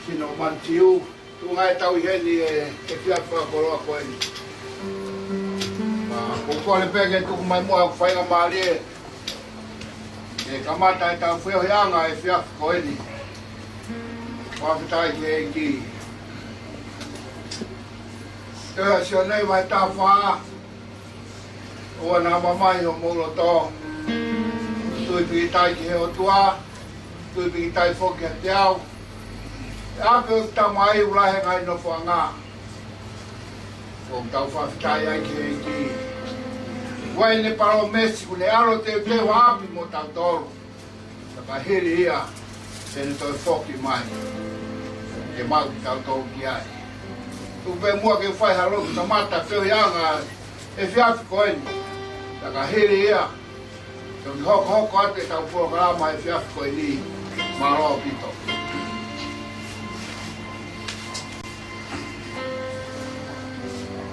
sino Manusiu tu ngai tau heni e fia whakoroa koe ni. Kung kore peke tuku mai mua whainga maari e kamata e tau whio hianga e fia koe ni. Whawhitai ki e ki. Ea sio nei mai tā whaa. Ua nā mamai o molo tō. Tui piki tai ki he o tua. Tui piki tai whoki a te au. E ape o ta mai ulahe ngai no whanga. Kong tau whawhitai ai ki he ki. Wai ne paro mesi ku ne aro te wapi mo tau toro. Taka hiri ia. Tene toi whoki mai. Ke mau ki tau toro ki ai. Tupe mua ke whai haro ki tamata whio hianga e whiafi koe ni. Taka hiri ia. Tau hoko ate tau programa e whiafi koe ni. Maroa pito.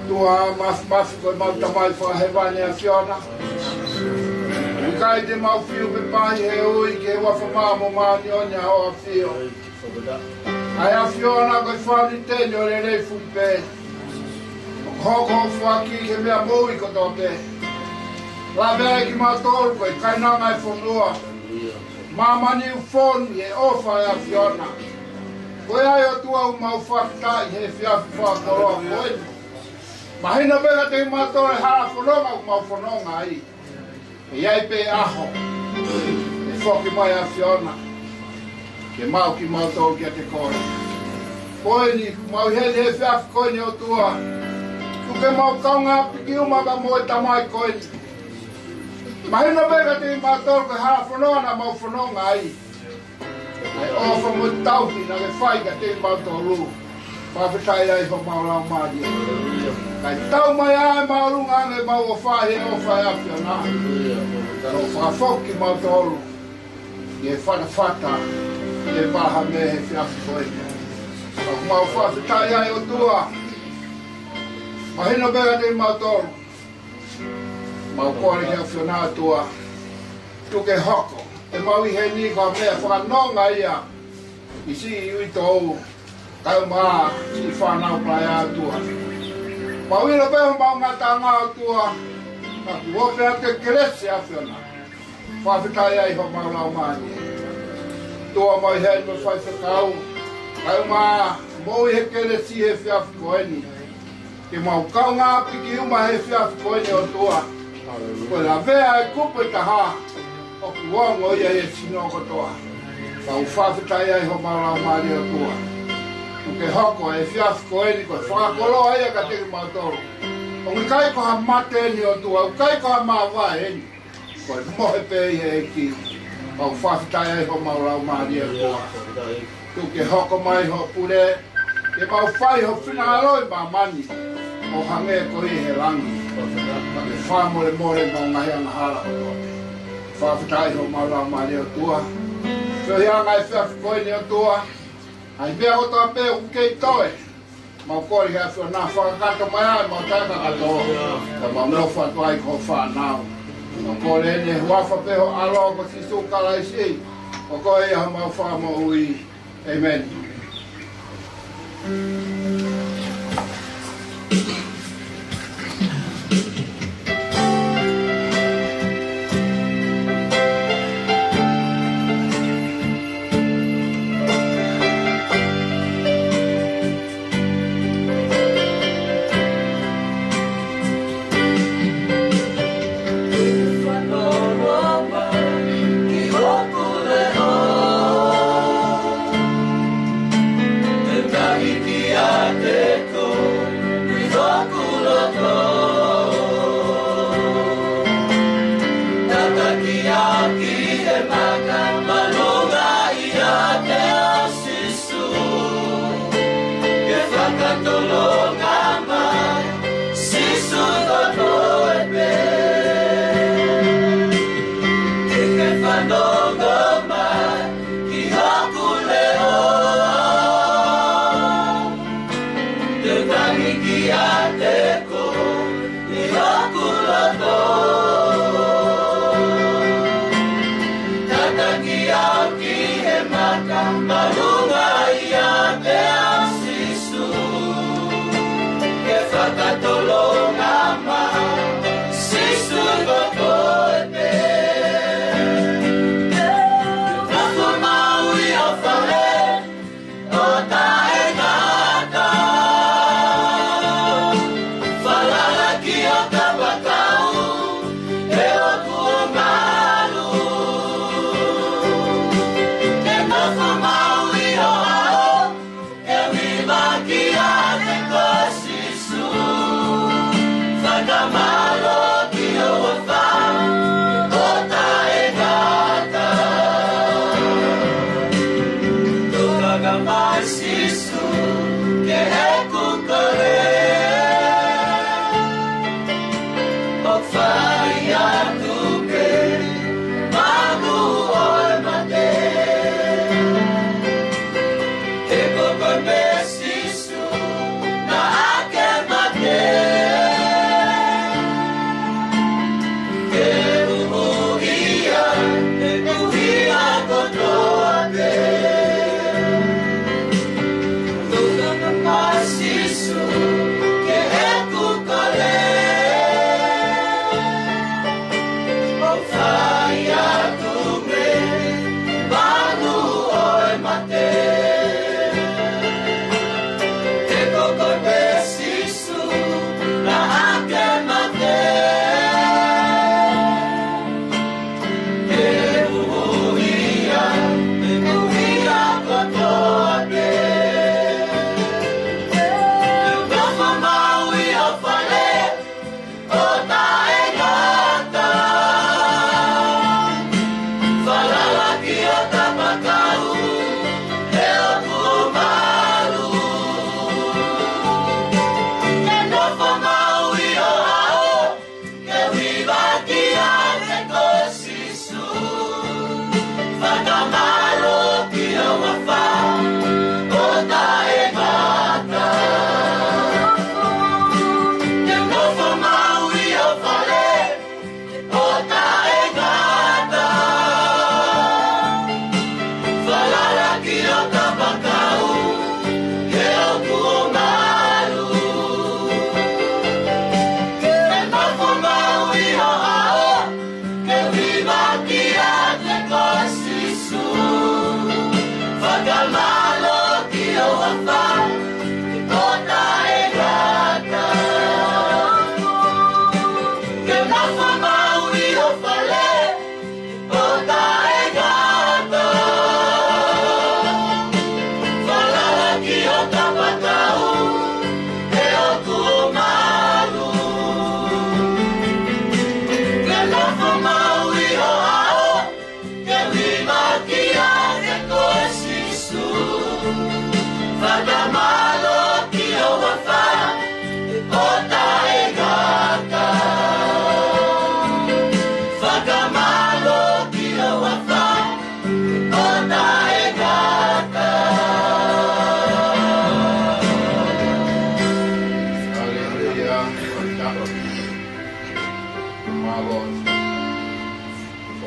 Tua mafi koe mau tamai whahewani a Fiona. Ukai te mau whiu pe pahi he ui ke wafa mamo maani onya ho a whio. Ai a Fiona koe whani teni o le rei fupe. Hoko whaki ke mea moui ko tō te. La vea ki mau tōru koe kainanga e whonua. Manusiu Tavake e ofa e a Fiona. Koe ai o tua u mau whakitai he whiafi whakoroa koe. Mahina bega te mātou e hara whanonga u mau whanonga ai. E iai pe aho. E whoki mai a Fiona. Ke mau ki mātou ki a te kore. Koe ni, mau heli he whiafi koe ni o tua. Tuke mau kaunga piki umaga mo e tamai koe ni. Mahina bega te mātou ke hara whanonga na mau whanonga ai. Ai ofa mo tauki na ke whaiga te mātou ru. Whawhitai ai ho maulau maari. Kai tau mai ai maurunga ange mau o whahe o whae a Fiona. Tano whawhoki mau tōru. I e whata. I e paha me he whiafi koe. Kau mau whawhitai ai o tua. Mahina bega te mau tōru. Mau kore hea Fiona tua. Tuke hoko. E mau i he ni ka mea whanonga ia. I si i ui tōu. Kau maa si whanau plai a tua. Mawina peho mau ngata ngā tua. Ka kuope a te keresi a Fiona. Whawhitai ai ho maulau maani. Tua mai hei me whai whakau. Kau maa mou he keresi he whiafi koeni. Ke mau kau ngā piki uma he whiafi koeni o tua. Koe la vea e kupe taha. O kuongo ia e sino kotoa. Kau whawhitai ai ho maulau maani o tua. Ke hoko e whiafi koeni koe whakakolo ai a ka teki mautoro. O ngi kai ko ha mate ni o tua, o kai ko ha mawa e ni. Koe mohe pei he ki. O whawhitai ai ho maulau maari a tua. Tu ke hoko mai ho pure. Ke mau whai ho whina aroi ma mani. O hange ko i he rangi. Ka ke whamore more mau ngahi anga hala o tua. Whawhitai ho maulau maari a tua. Whio hianga e whiafi koeni o tua. Ai bea o toa pe ukei toe. Mau kori hea Fiona whakakato mai ai mau taika kato. Ka mau nofa tuai ko whanau. Mau kori ene huafa peho alo ko si sukala isi. O koe ia mau whamo ui. Amen. Malunga ia Masisu ke kukore o Failotu ke manu oi mate te kukore Masisu na ake mate ke uhuia kotoate Masisu ke kukore o Failotu me manu oi mate te kukore Masisu na ake mate ke uhuia kotoate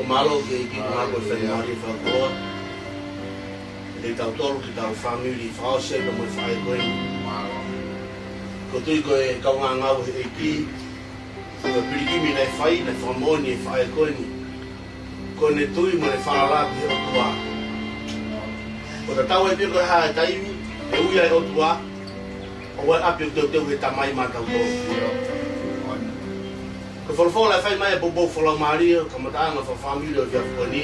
malo ke ki malo fe mari fa ko de tau tolu ki tau family fa se no mo fa ko malo ko tu ko e ka nga nga e ki ko piliki mi na fai na fa mo ni fa ko ni ko ne tu mo ne fa la bi o tua ko ta tau e ko ha tai e uia o tua o wa api o te te tamai ma tau to ko for la fai mai bobo for la maria como ta na família de afoni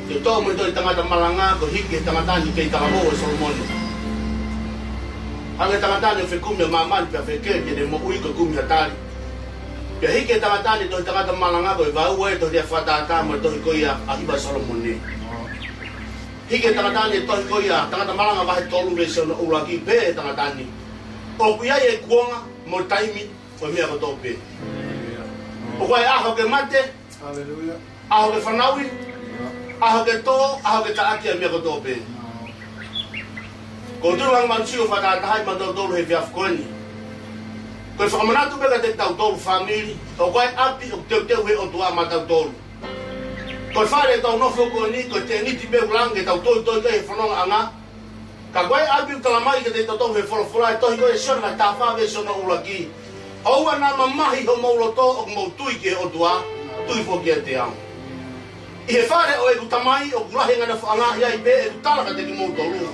que to mo to tanga malanga ko hiki tanga ni ke tanga mo solomon anga tanga ni fe kumya mama pe fe ke de mo ui ko kumya tali ke hiki tanga ni to tanga malanga ko va u to de fata ta mo to ko ya akiba solomon ni hiki tanga ni to ko ya tanga malanga va to lu ve so no uraki pe tanga ni o kuya e kuonga mo taimi ko mi ko to pe o vai aho ke mate, Hallelujah. Aho ke whanaui, aho ke tō, aho ke taaki a mea ko tōpe. Ko turuang Manusiu whakatahai mandau he whiawhkoeni. Koe whakamanatu mega te tau tōru whamiri, o koe api o teu he o tua ma tau tōru. Koe whare tau nofo koe ni, koe te niti meu lange tau toi he whanonga anga. Ka koe api o talamai ke te tau tōru he wholoforai, tohi koe siona ka tāwhawe siona uraki. Aua nā mamahi ho mauloto o mau tui ke o tua, tui fo kia te ang. I he whare o e kutamai o kurahe ngana whaangahi ai be e kutaraka te ki mau tolu.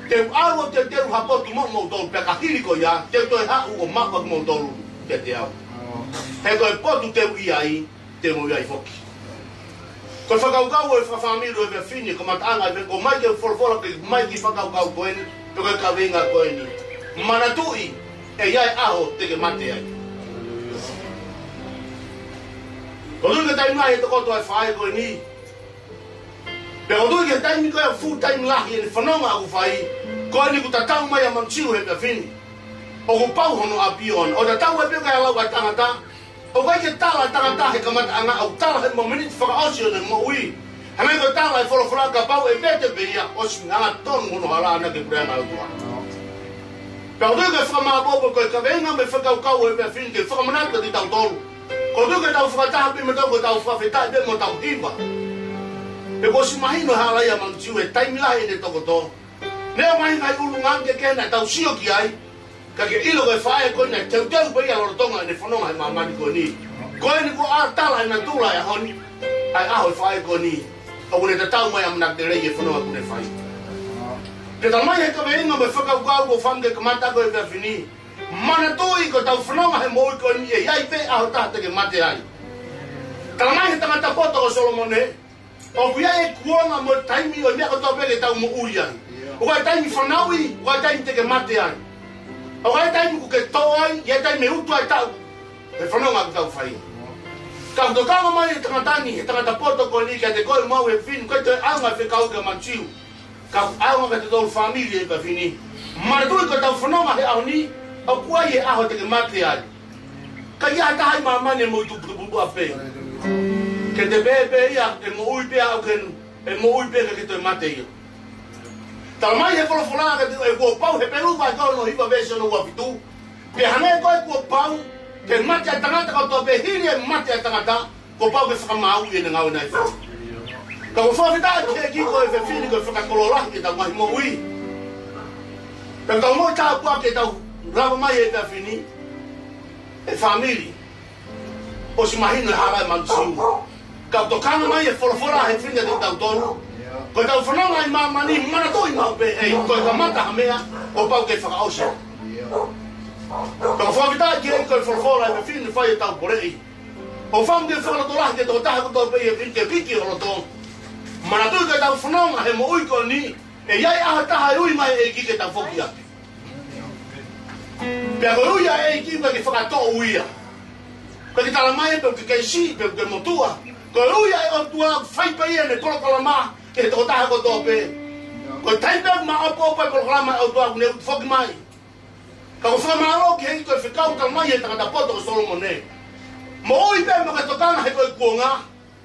Te au o te teru hapotu mau tolu, pia ka hiriko ia, te toi hau o mapa ki mau tolu kia te au. He koe potu te ui ai, te mo iai foki. Koe whakaukau o e whawhamiru e vea whini, ko matanga e ko mai ke wholofora ke mai ki whakaukau koeni, pe koe ka venga koeni. Manatui, e iai aho te ke mate ai. Ko nui ka taimai e te koto ai whae koe ni. Pero tu ke taimi ko full time la ni fanonga aku fai. Ko ni ku tatau mai Manusiu he ka fini. O ku pau hono apion. O tatau e pe ka la wa tangata. O kai ke tala tangata he kamata anga au tala he mo minute fa ausio le mo ui. Hanai ko tala e folo ka pau e bete be ya o singa ton hono hala na ke prema au tua. Pero tu ke fa ma bobo ko ka venga me fa ka e pe fini ke fa manata di tau tolu. Ko tu ke tau fa ta pe me tau ko tau fa feta be mo tau hiva. E ko si mahino hala ya Manusiu e taimi la ine tokoto. Nea mai ngai ulungang ke na tau sio ki ai. Ka ke ilo ke fae ko na tau tau pe ya Tonga ne fononga e mamani ko ni. Ko ni ko artala na tula ya honi. Ai aho fae ko ni. O ne tau mai amna de rei e fononga ko ne fae. Ke tal mai ka venga me faka ko famde ke mata ko e fini. Mana toi ko tau fononga he mo ko ni e ai pe aho ta te ke mate ai. Tal mai ta mata poto ko Solomone. O kuia e kuonga mo taimi o mea koto pele tau mo ui ai. O kai taimi whanaui, o kai taimi teke mate ai. O kai taimi ku ke tō ai, ia taimi me utu ai tau. E whanonga ku tau whai. Ka kuto kanga mai e tangatani, e tangata poto ko ni, ka te koe mau e whinu, kai te aunga e whekau ke Manusiu. Ka aunga ka te tōru whamiri e ka whini. Mara tui ko tau whanonga he au ni, o kuai e aho teke mate ai. Ka ia tahai mamane mo i tuputupu a pe. Ke te bebe ia, e mo ui pe au kenu, e mo ui pe ka ke toi mate ia. Tala mai he wholofola ka te e kua pau, he peru vai kau no hiva vese no wapitu. Pe hane koe kua pau, ke mate a tangata ka toa pe hiri e mate a tangata, kua pau ke whakamau i e ngau nai whau. Ka kua whawhita ke ki koe whe whini koe whakakololahi ke tau mahi mo ui. Pe tau moi tā kua ke tau rava mai e ka whini, e whamiri, o si mahino e hara e Manusiu. Ka tokanga mai e wholofora he whina te tau tonu. Ko tau whanonga i mamani, mana toi mau pe e, ko ka mata hamea, o pau ke whakaosha. Ka whawita ki e koe wholofora e whina whai e tau porei. O wham ke whakalotolahi ke tō taha koto pe e whina ke piki o roto. Mana toi ke tau whanonga he mo ui ko ni, e iai aha taha e ui mai e ki ke tau whoki ake. Pea koe uia e ki ke whakato uia. Ko ki tala mai pe ke keisi, pe ke motua. Ko uia e o tua whaipaia ne kolokolama e tō taha koto pe. Ko taipea ma opo pa kolokolama e o tua kune whoki mai. Ka ko whamaro ki hei koe whikau tala mai e tangata poto o Solomone. Mo ui pe mo ka tokanga he koe kuonga,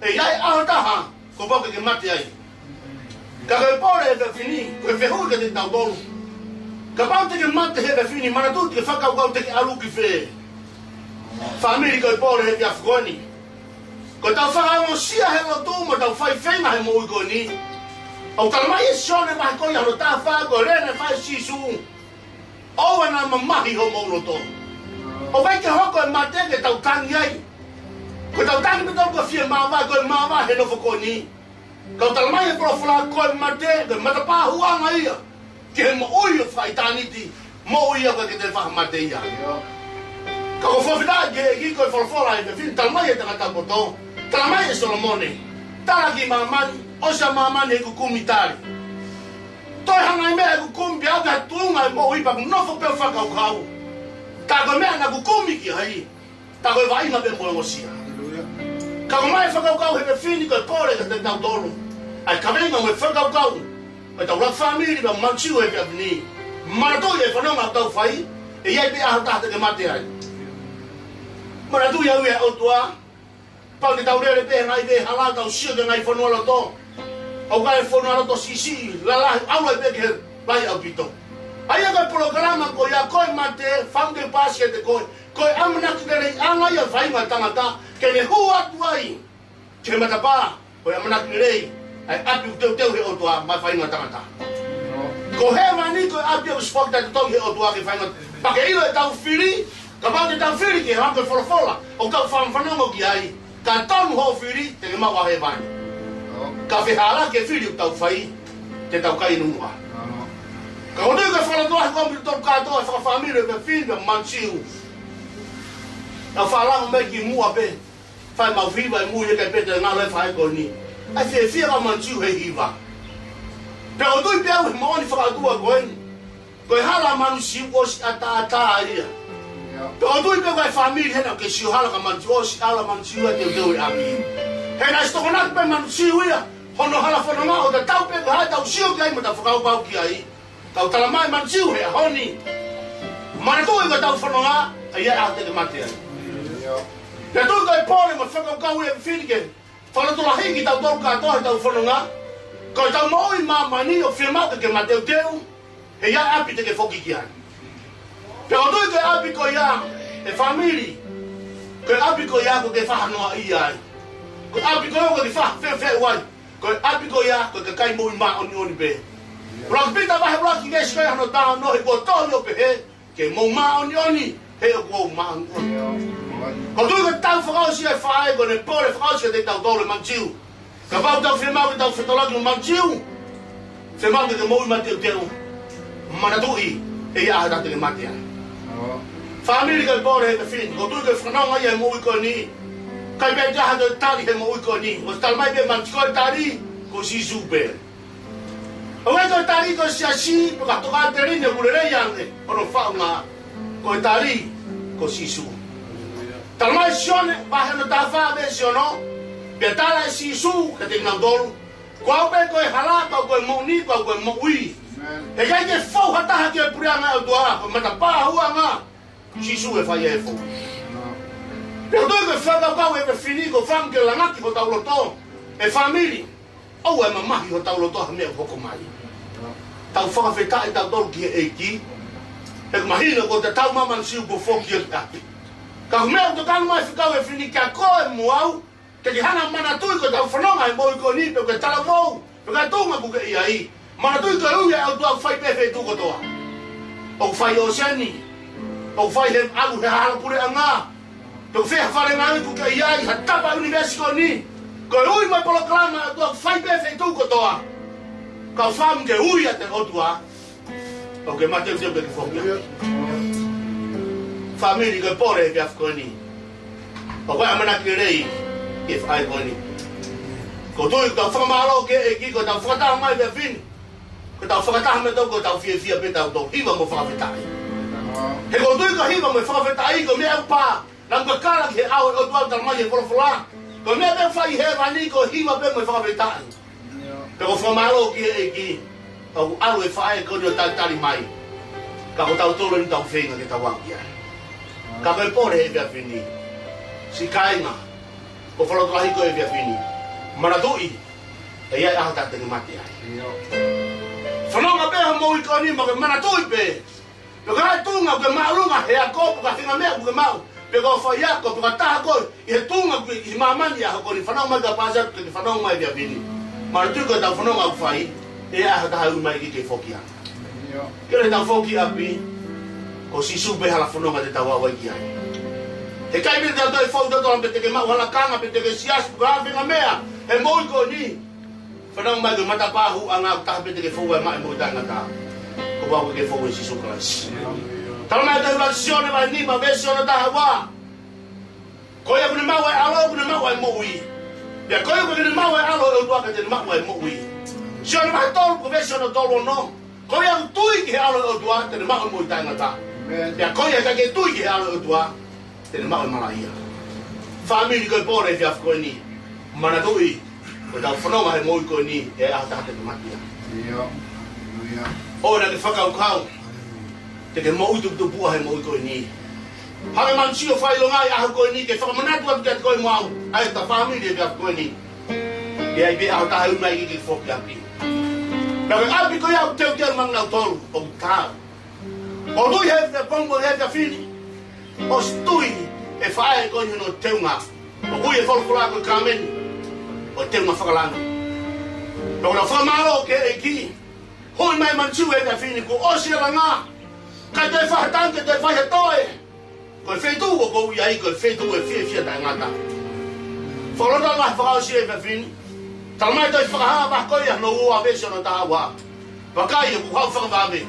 e iai aho taha, ko poke ke mate ai. Ka koe pore e whini, koe whihui ka te tau tolu. Ka pau te ke mate he whini, mana tu te whakau kau te ke aluki whe. Whamiri koe pore he pia whukoni. Ko tau whakao sia he lotu mo tau whai whenga he mo ui ko ni. Au tala mai e sione mahi koi haro tā whako rene whai sisu. Owa na mamahi ho mo loto. O vai ke hoko e mate ke tau tangi ai. Ko tau tangi me tau ka fia mawa koe mawa he no whako ni. Kau tala mai e profila koe mate ke matapā huanga ia. Ke he mo ui o whai taniti. Mo ui au ke te whaka mate ia. Ka ko whawhita ki koe wholofola e whina tala mai e tangata poto. Tala mai e Solomone. Tala ki mamani, osa mamani e kukumi tari. Toi hanga i mea e kukumi pia au ka tuunga e mo ipa ku nofo peo whakau kau. Ka koe mea na kukumi ki hai. Ta koe wainga pe mo ngosia. Ka ko mai whakau kau he whini koe pore ka te tau tolu. Ai ka venga me whakau kau. E tau rak whamiri pa Manusiu e pia vini. Maratoi e whanonga tau whai. E iai pe aho tahte ke mate ai. Mana tu ia ue o tua. Pau te tau rere pe ngai ve hala tau sio ke ngai whanua loto. Au kai whanua loto sisi. Lalahi aula pe ke lai au pito. Aia kai programa ko ia koe mate. Whange pasi e te koe. Koe amanaki tere anga ia whainga tangata. Ke ne hua tuai. Ke matapa. Koe amanaki rei. Ai api u teu he o tua mai whainga tangata. Ko he mani koe api u spokta te tongi he o tua ke whainga. Pake ilo e tau whiri. Ka pau te tau whiri ki hanko wholofola. O kau whanwhanongo ki ai. Ka tonu ho whiri te ke maua he mai. Ka whihala ke whiri u tau whai. Te tau kai nunga. Ka honu ka whalatoa he kompi tolu katoa. Whakawhamire pe whiri pe Manusiu. Ka whalango me ki mua pe. Whai mau whiwa e mui e kai pete ngā loi whai ko ni. Ai whia ka Manusiu he hiwa. Pe o tui pe au he maoni whakatua koen. Koe hala Manusiu o si ata ia. Pe o tui pe koe whamiri hena ke siu hala ka Manusiu o si ala Manusiu e teu teu e api. Hena istokonak pe Manusiu ia. hono hala whanonga o te tau pepe hai tau sio ki ai ma tau whakau pau ki ai. Tau tala mai Manusiu he a honi. Mana tui ka tau whanonga, a ia a te mate ai. Pea tui ka e pōre ma whakau kau e whirike. Failotu la hiki tau tolu katoa he tau whanonga. Ko e tau maui mani o whiamau ke mateu teu, he ia api te ke whoki ki ai. Pea o tui ka api ko ia, e whamiri. Ko e api ko ia ko ke whahanoa i ai. Ko api ko ia ko ke whawhewhe wai. Ko api ko ia ko ke kai mui ma oni pe. Raki pita wahe raki ke skai hano taha nohi ko tohi o pe he. Ke mou ma oni he o kou ma oni. Ko tui ka tau whakausi e whae ko ne pōre whakausi te tau tōre Manusiu. Ka pau tau whiamau ke tau whetolaki no Manusiu. Whiamau ke mou i mate o teo. Mana tui e ia ahata te ke mate ai. Whamiri ka pōre he te whini. Ko tui ka whanonga i e mou i ko ni. Kai pe jaha to tari he mo iko ni. O tal mai pe Manusiu tari ko si super. O e to tari ko si asi ko ka to ka teri ne kulere yange. O no fa nga ko tari ko si su. Tal mai sione ba he no ta fa be siono. Pe tala si su ke te na dolu. Ko pe ko hala ko mo ni ko mo ui. E ga ke fo hata ha ke puria na o doa ko mata pa hua nga. Si su e fa ye fo. Pero doi ke whakau kau e whini ko wham ke langaki ko tauloto e whamiri. Au e mamahi ho tauloto ha mea hoko mai. Tau whakawheta e tau tolu ki e ki. E mahina ko te tau Manusiu ko whoki e taki. Ka mea to kanu mai whikau e whini kia ko e muau. Ke ki hana manatui ko tau whanonga e moi ko ni pe ke tala mou. Pe ka tunga ku ke iai. Manatui ko ui e au tuau whai pepe tu kotoa. Au whai o seni. Au whai he alu he harapure a ngā. Tau whea whare ngāi ku ka iai, ha tapa universiko ni. Ko ui mai polo klama a tua whai pefe tu kotoa. Kau whaam ke ui a te otua. O ke mateu teo ke whokia. Whamiri ko pore e piafko ni. O koe amana ki rei, e whai ko ni. Ko tui tau whakamaro ke e ki, ko tau whakataha mai pia whini. Ko tau whakataha me tau, ko tau fia pe tau tau. Hiwa mo whakawhetai. He ko tui ko hiwa mo whakawhetai, ko mea upā. Nang bakala ke au o tuau tal mai e folofola. Ko mea pe whai he rani ko hiwa pe mo whakawhetai. Pe ko whamaro ki e ki. Au alu e whae ko rio tali mai. Ka ko tau tolo ni tau whenga ke tau wakia. Ka koe pore e pia whini. Si kainga. Ko whalotolahi ko e pia whini. Maratui. E iai ahata te mati ai. Whanonga peha mo i ko ni ma ke maratui pe. Pe ka tunga ke maalunga he a kopu ka whinga mea ke mau. Pe ko whai ako, pe ka taha koe. I he tunga ku i mamani a ko ni whanonga mai ka pasat ke whanonga mai pia whini. Maratui ko tau whanonga ku whai. E ahata hai umai ki ke whokia. Kere tau whoki api. Ko sisu pe hala whanonga te tau awai ki ai. He kai pete tau toi whau tato lampe te ke mau hala kanga pe te ke sias puka hawhinga mea. He moi ko ni. Whanonga mai ke matapahu a ngā taha pe te ke whau e mai moi tanga tā. Ko wau ke whau e sisu klasi. Tala mai te ula sione mai ni ma ve sione taha wā. Ko ia kune mau e alo, kune mau e moi. Pia ko ia kune mau e alo e utua ka te mau e moi. Sione mai tolu ko ve sione tolu no. Ko ia tui ki he alo e utua te mau e moi tanga tā. Pia ko ia ka ke tui ki he alo e utua. Tene mau e malaia. Whamiri koe pōre whiaf koe ni. Mana tui. Koe tau whanonga he moi koe ni. E ahata te matia. O na ke whakau kau. Te ke moi tupua he moi koe ni. Hame Manusiu whailongai ahu koe ni. Ke whakamanatu atu kia koe mau. Ai ta whamiri e whiaf koe ni. E ai be ahata he umai ki whoki api. Na ke api koe au teu teu mangnau tolu. O tāu. O tui he pongo he whini. O stui e whae koe no teunga. O kui e wholokura koe kāmeni. O teunga whakalanga. Pau na whamaro ke e ki. Hoi mai Manusiu e whini ko osi ala ngā. Kai te whahatanke te whahe toe. Koe whetu o kou iai koe whetu e whia tai ngata. Whalota ngā whakausi e whini. Talamai toi whakahaa wah koe no ua vesi ono taha wā. Wakai e kuhau whakawawe.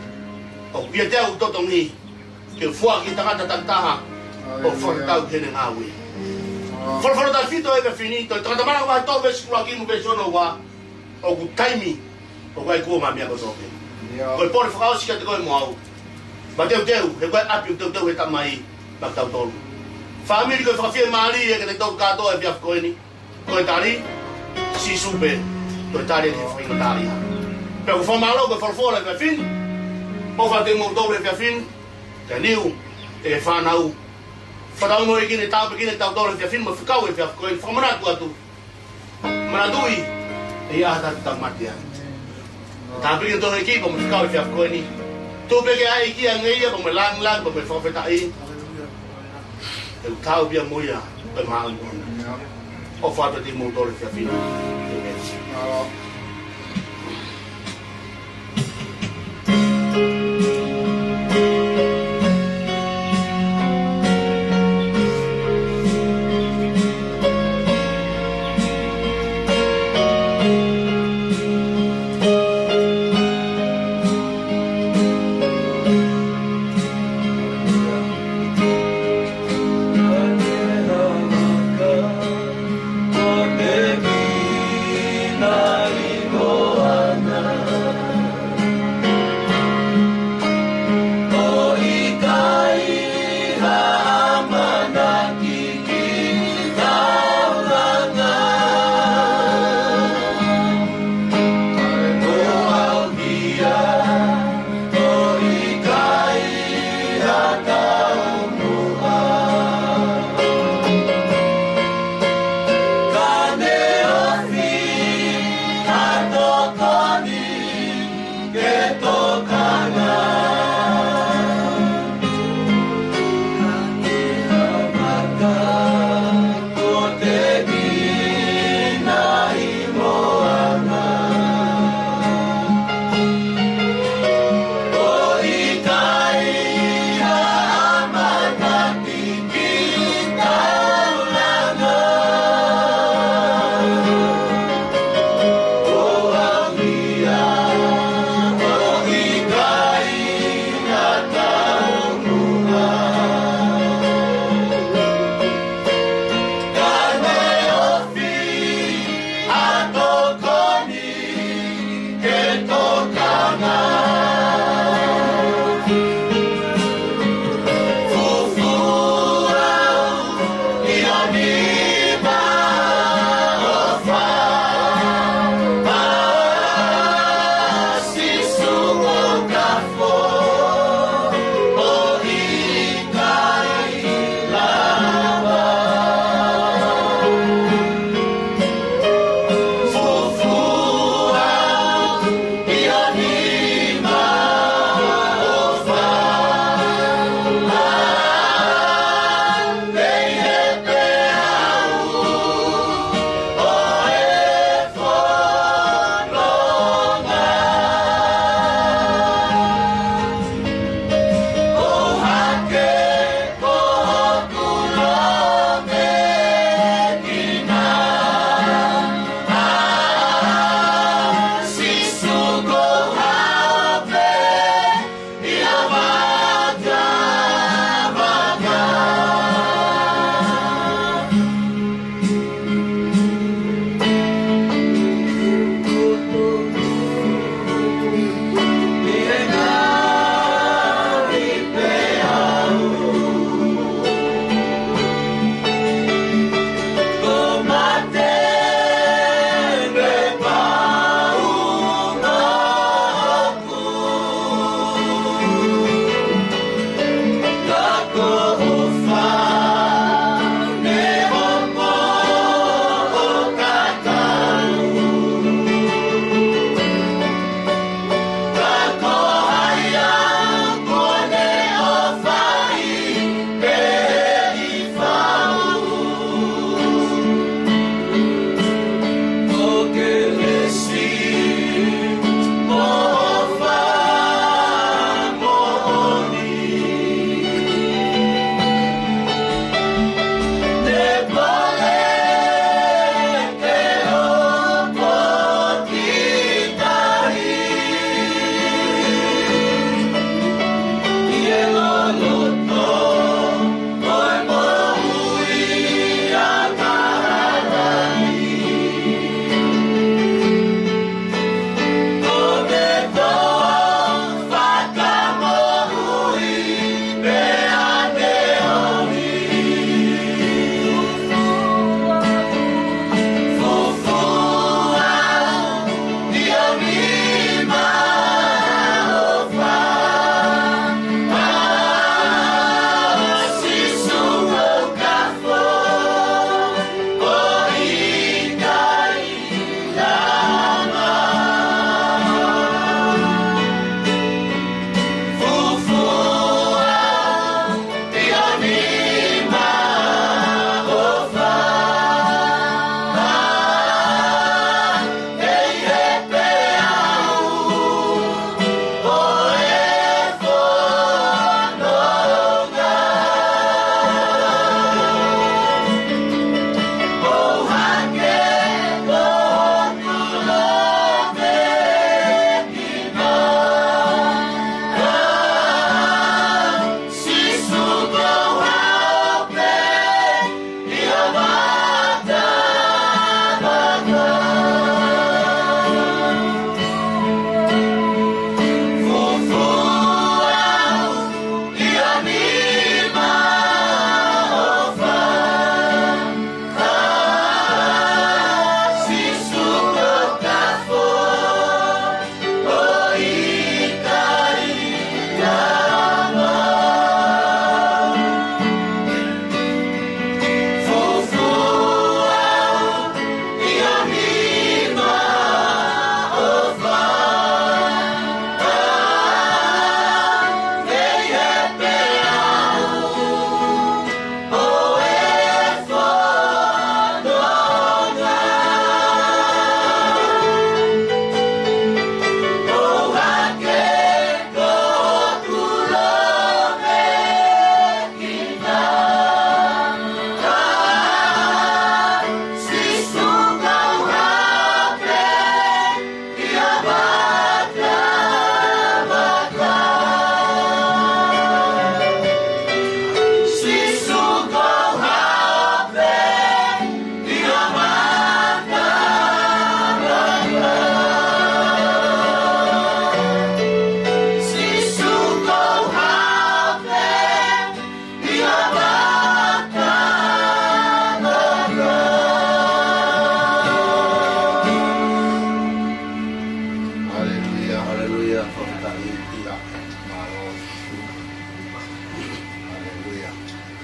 O ia te au totongi. Ke fua ki tangata tantaha o whakatau kene ngāwe. Whalawhalata whito e whini, toi tangata mana wahe tō vesi kua ki mu vesi ono wā, o ku taimi o kai kua ngā mea ko tōke. Koe pōre whakaosi ka te koe mo au. Ma teu teu, he koe api o teu he tamai, ma tau tolu. Whamiri koe whakawhia maari e ka te tau katoa e whiaf koe ni. Koe tari, si supe, Tôi ta đi thì phải người ta đi. Pero phong malo cái phong phô là cái phim. Bao phát tiền một đô là cái phim. Cái niu, cái pha nau. Pha tao ngồi cái này tao đô là cái phim mà phải cao cái coi phong mana tu. Mana tui. Iya ta mặt dia. Tapi kita lagi pun phải cao cái coi ni. Tu bagi ai kia ngai ya pun lang pun phong phải tai. El tau bia moya pe mal. O fato di một đô là cái phim. Night.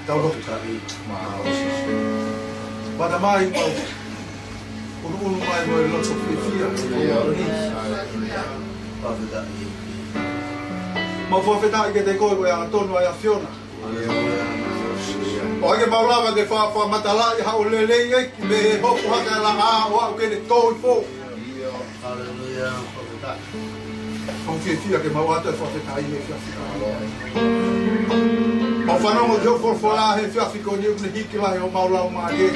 Taulo pada mai mau ulu mai mau lo sofia mau fofeta ke te ko ya tonu ya fiona o ke maula ke fa matala ya olele e me ho ha ka la a o ke ne to fo haleluya fofeta on fia ke mau ata fofeta i me fia o whanongo teo forfola he whiawhiko ni une hikila he o maulau maare.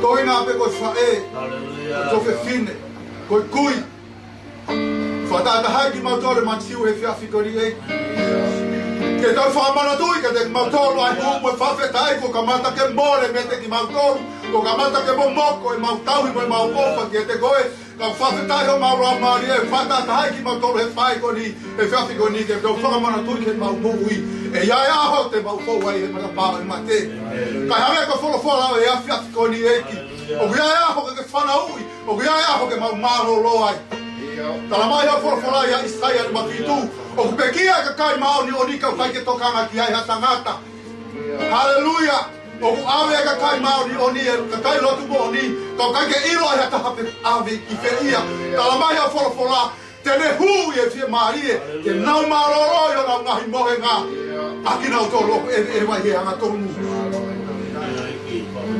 Toi ngā pe koi whae, tofe whine, koi kui. Whatata haiki mautore Manusiu he whiawhiko ni e. Ke tau whamana tui ka te mautoro ai humu e whawhetai ko ka mata ke more me te ki mautoro, ko ka mata ke momoko e mautaui mo e maupopa ke te koe. Ka whawhetai o maulau maare e whatata haiki mautoro he whae ko ni, he whiawhiko ni ke tau whamana tui ke maupui. E ia e aho te mau fōu ai he mata pāo e mate. Kai hame ko wholofola e awhiafi ko ni eki. O ia e aho ke whanaui. O ia e aho ke mau māro lo ai. Tala mai hau wholofola i a Isaia ni mafitu. O kupekia ka kai mao ni o ni kau kai ke tokanga ki ai hatangata. Haleluya. O ku awe ka kai mao ni o ni e ka kai lotu mo o ni. Kau kai ke ilo ai hatahape awe ki whia. Tala mai hau wholofola. Tene hu e fie marie. Te nau maroro i o nau ngahi mohe ngā. Aki nau tō loko e wai he anga tōnu.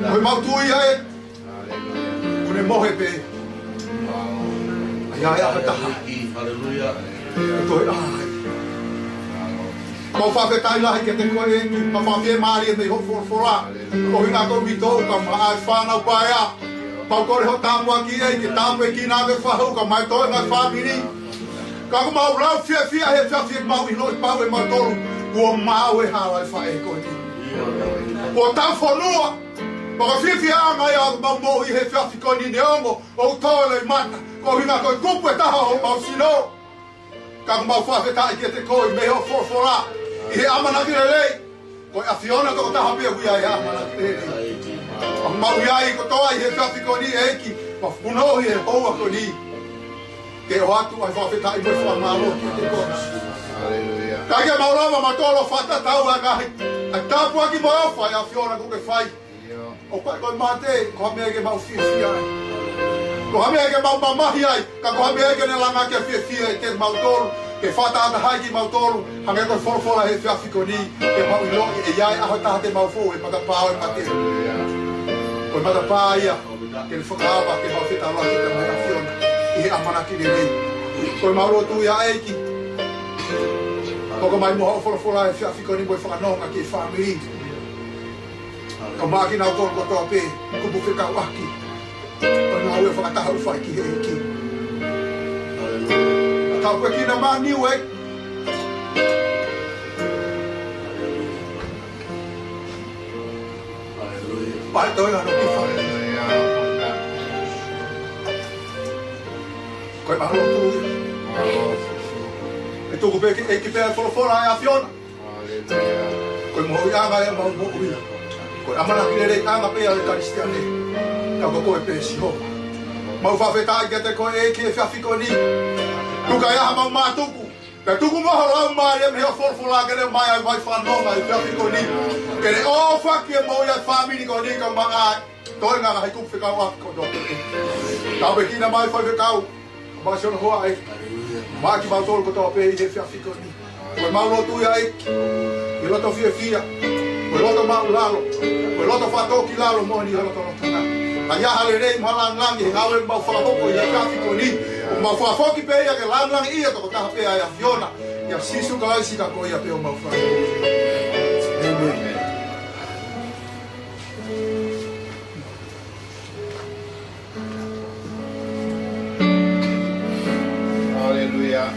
Koe mautui ae. Kune mohe pe. Ai ai aha taha. E toi ai. Mau whawhetai lahi ke te koe e ki. Ma whawhie maari e mei ho forfora. Ko hinga tō mito ka maa e whanau paea. Pau kore ho tāmua ki e ki tāmu e ki nā me whahau ka mai toi ngai whamiri. Ka ku mau rau fia he fia mau i loi pau e mau toru. Kua mau e hawa e whae ko ni. Kua tau whanua. Paka fia anga i au mau mohi he fia ko ni ne ongo. O tōle i mata. Ko hinga koe kupu e taha o mau sino. Ka ku mau whawhetai ki te koe me ho forfora. I he amanaki lelei. Koe a Fiona toko taha pia huia e amanaki lelei. A mau iai ko toa i he fia ko ni eki. Ma punohi e hoa ko ni. Ke o atu ai whawhetai mo whamaro ki te koe. Kai ke maurama matolo whata tau a ngahi. Ai tāpua ki mo awhai a Fiona ko ke whai. O kai koe mate, ko hamea ke mau fia ai. Ko hamea ke mau mamahi ai. Ka ko hamea ke ne langa ke fia e te mau tolu. Ke whata ata hai ki mau tolu. Hange koe wholofola he whiawhiko ni. Ke mau iloi e iai aho taha te mau fōu e matapāo e mate. Koe matapā ia. Ke le whakaapa ke mau whita roa ki te mai a Fiona. I he amanaki ni rei. Koe maurotu ia eiki. Koko mai moha o wholofola e whiawhiko ni moe whakanonga ki e whamiri. Ka maki nau tōru kotoa pē, kupu whikau aki. Koe ngā ue whakataha uwhai ki he eki. Tau koe kina Manusiu e. Pai toi ngā no ki whai. Koe marotu ia. E tōku pē e ki pēr wholofola e a Fiona. Koe moho i anga e mau moho ia. Koe amana ki rei anga pēr e karistia ne. Kau ko koe pē si ho. Mau whawhetai ke te koe e ki e whiawhiko ni. Tuka iaha mau mātuku. Ka tuku moho lau maari e meheo wholofola ke reo mai ai vai whanonga e whiawhiko ni. Ke re o whaki e mo ia whamini ko ni ka mga ai. Toi ngā hai kupu whikau aki ko doke. Tau pe kina mai whai whikau. Mai siono hoa ai. Maki mau tolu ko toa pē i he whiawhiko ni. Koe mau rotu ia eki. I loto fia. Koe loto mau lalo. Koe loto whatoki lalo mo ni loto lotanga. A ia hale rei malang he ngawe mau whakahoko i he whiawhiko ni. Mau whafoki pē ia ke lang ia toko taha pē ai a Fiona. Ia sisu ka ai sika ko ia pē o mau whai. Amen. Hallelujah.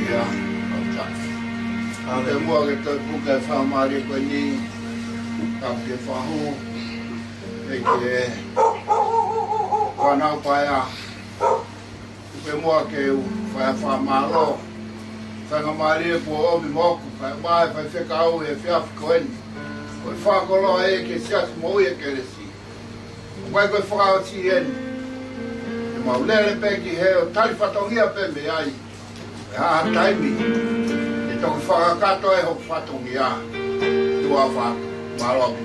Ia. Te mua ke toi puke whamari koe ni. Tau ke whahu. E ke whanau paia. Puke mua ke u whaia whamaro. Whanga mari e kua omi moku. Whaia mai whai whekau e whiawhi koe ni. Koe whakoloa e ke siasi mo e ke resi. Koe koe whakao ti eni. Maulele peki he o tali whatongia pe me ai. E haa taimi. E toki whakakato e hoku whatongia. Tua whato. Marobi.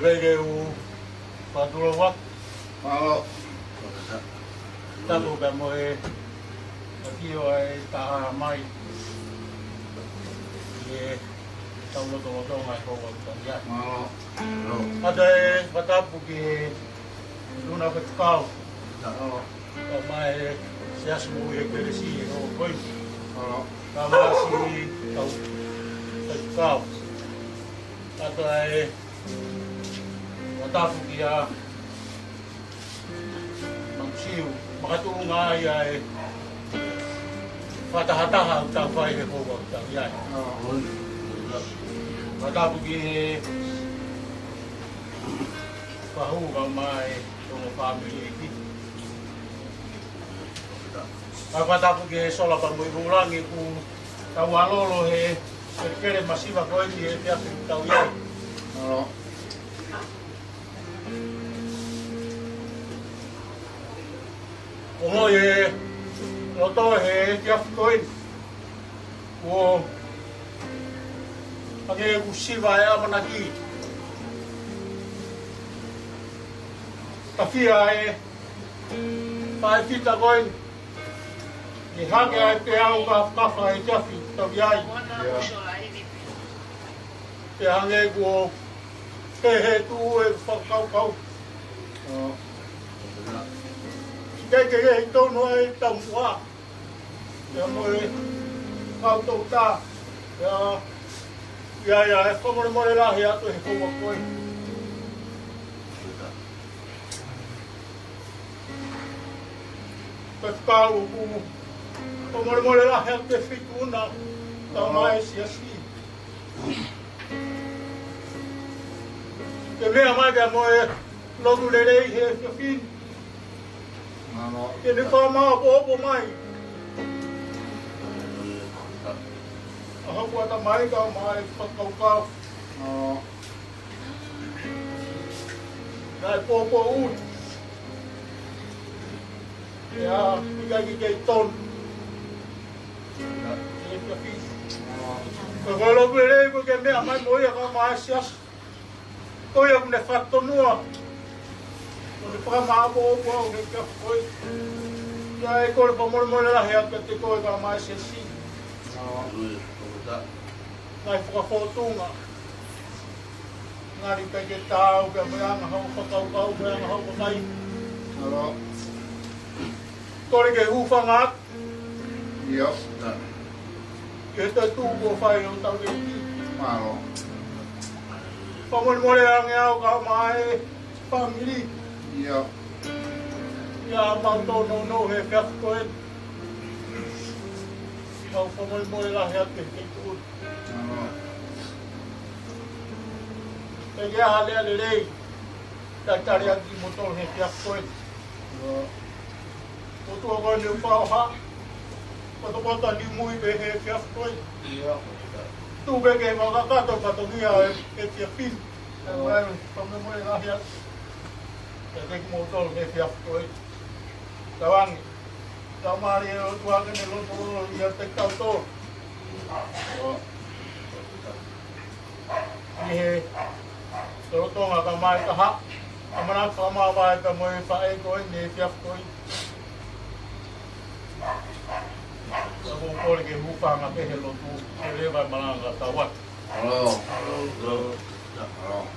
Vege u Padula Wat. Malo. Tapu ka mo e Akio e taha mai. E tau loto ngai ko wa ya. Malo. Ada e patapu ki luna ka kau. Malo. Ka mai sias mo e keresi o koi. Malo. Ka masi tau kau. Ada e Tapu ki a Manusiu makatunga ai fatahataha tau whai he kowa tau iai. Tapu ki whahuga mai tonga whamiri ki. Tapu ki sola pa mui mulangi ku tau alolo he kere masiva koe ni he teapi tau iai. Malo. Omo e loto he tiaf koin o age usiva e amanaki tafia e pai kita koin ni hage e te au ka kafa e tiafi tau iai te hange ko he tu e whakau cái tôi nói trồng hoa rồi mới vào tổ ta rồi không có là hiện tôi không có coi tất cả luôn không có là hiện tôi phải cuốn nào tao nói xí cái mẹ mai cái mới lo tu đây đây cái phim cái này pha mà bố mai, học qua tầm mai cao mai phật cầu cao, đại bố út, ya cái tôn, cái lo về đây cái mẹ mai mỗi cái mai xías, tôi cũng để phát tôn nữa. Oni pama bo ni ka foi. Ya e ko po mo la he ka te ko ka mai se si. Nai fo foto nga. Ngari ka ke tau ka mo ang ho ko tau kau mo ang ho ko mai. Malo. Ko ke hu fa ngat. Yo. Ke te tu ko fai no tau ke ti. Malo. Pa mo le ang ya ka mai family. Yo. Ya mau to no he ka ko e. Mau pa mo la he ke tu. Malo. Te ya ale le. Ta taria ki motor he ka ko e. O tu ko ni pa ha. Ko to ko ta ni mui be he ka ko e. Yo. Tu be ke ma ka to pa to ni a e ti pin. Ai pa mo la he. Cái motor cái phiap tôi, tawang, tawari tua cái này luôn tôi giờ tới tàu to, ki he Tonga ka mai ka ha. Amana ka mawai ka mo i whae koe, ne whiaf koe. Ka mo kore ke hupanga ke he lotu, ke rewa malanga ta wat. Hello. Hello. Hello.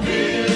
Be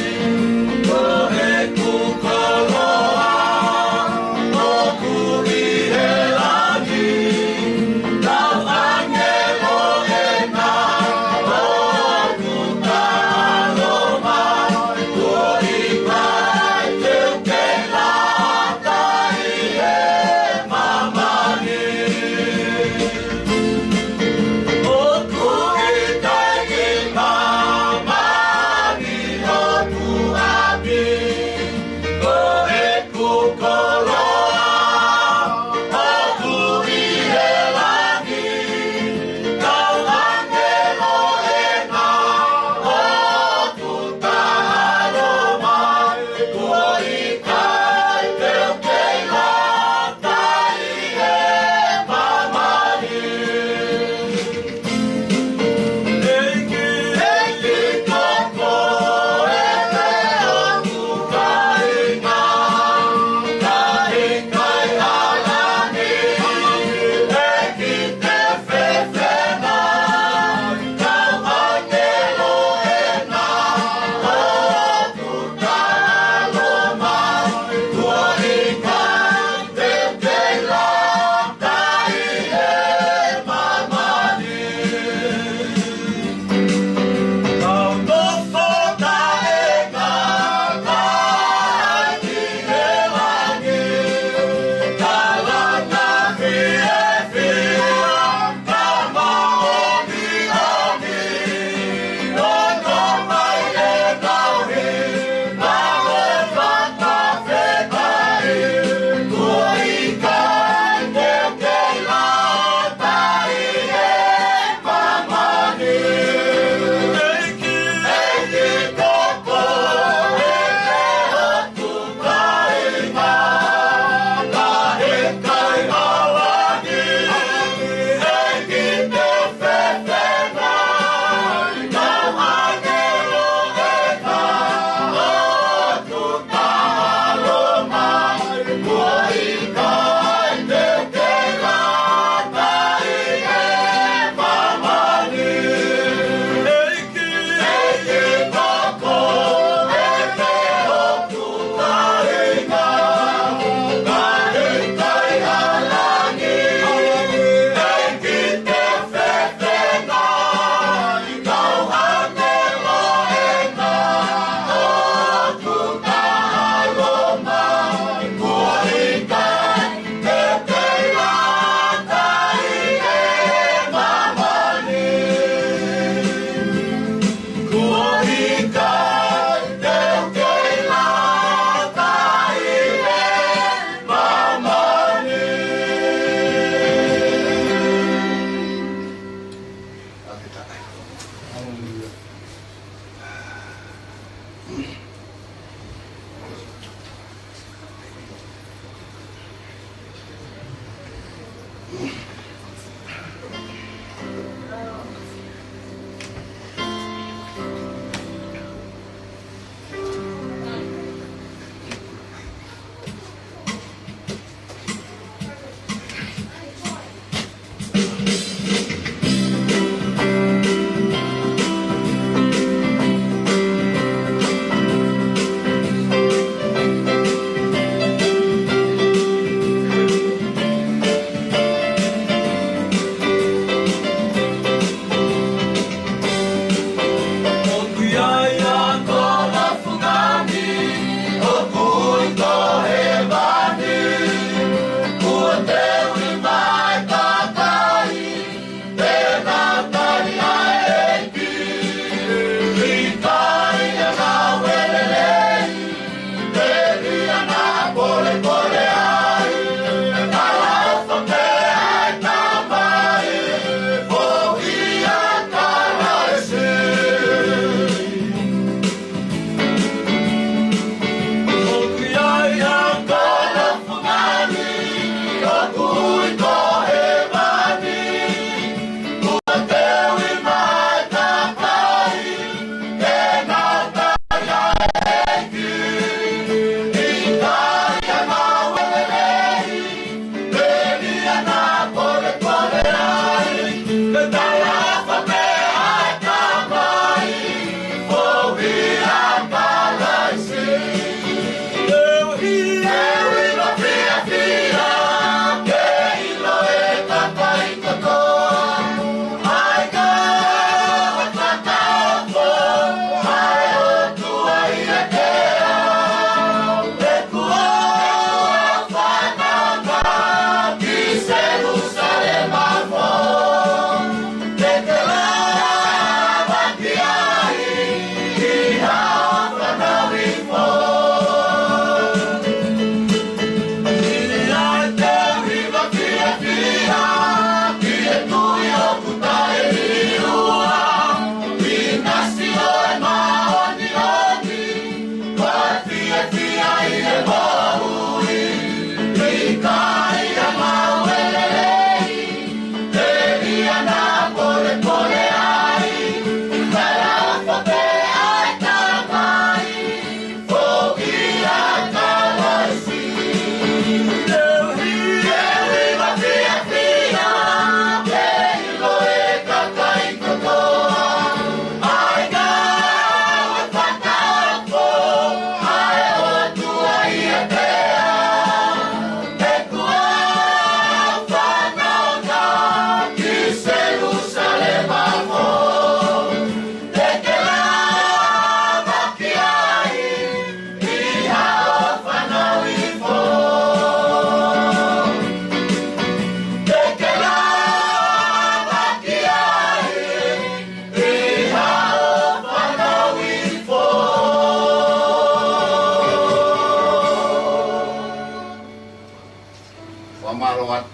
Lawat.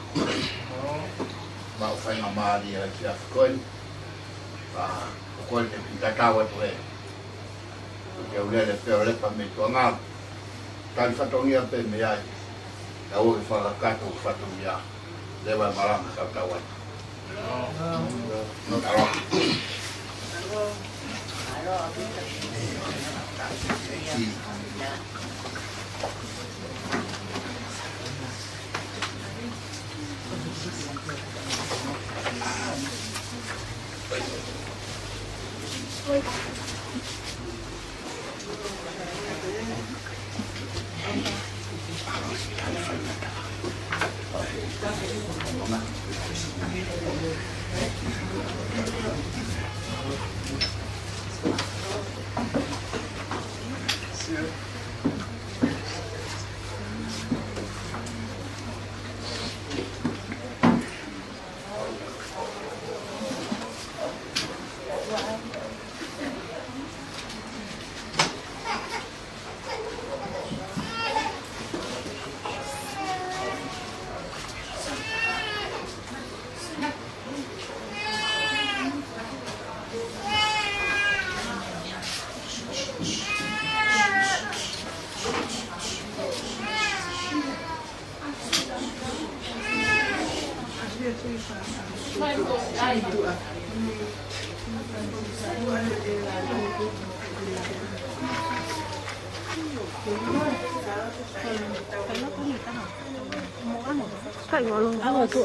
Mau fai ngamali ya kia fukoi. Fukoi ni pitakawa tuwe. Kia ulele peo lepa me tuangam. Kali fatongia pe me ai. Ya ui whakakato fatongia. Lewa marama kautawat. No taro. Phải ngồi luôn, ngồi tụi.